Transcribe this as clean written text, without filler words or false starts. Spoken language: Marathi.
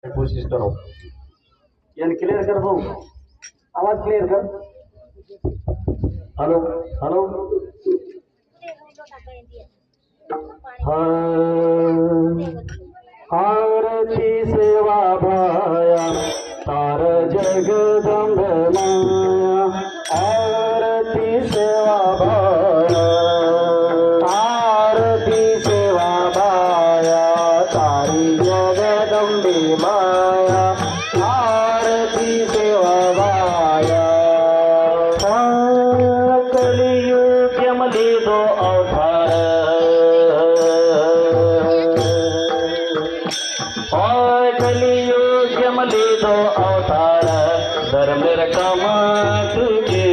कोशिश करो। यानी क्लियर कर भाऊ, आवाज क्लियर कर। Hello hello. आरती सेवा भाया तार जगदंब माया, आरती सेवा भाया, आरती सेवा भाया तारी जगदंबे माया, आरती सेवा भाया। कलियुग मध्ये दो अवतार, कलियुग मध्ये दो अवतार, धर्म रकमा तुझे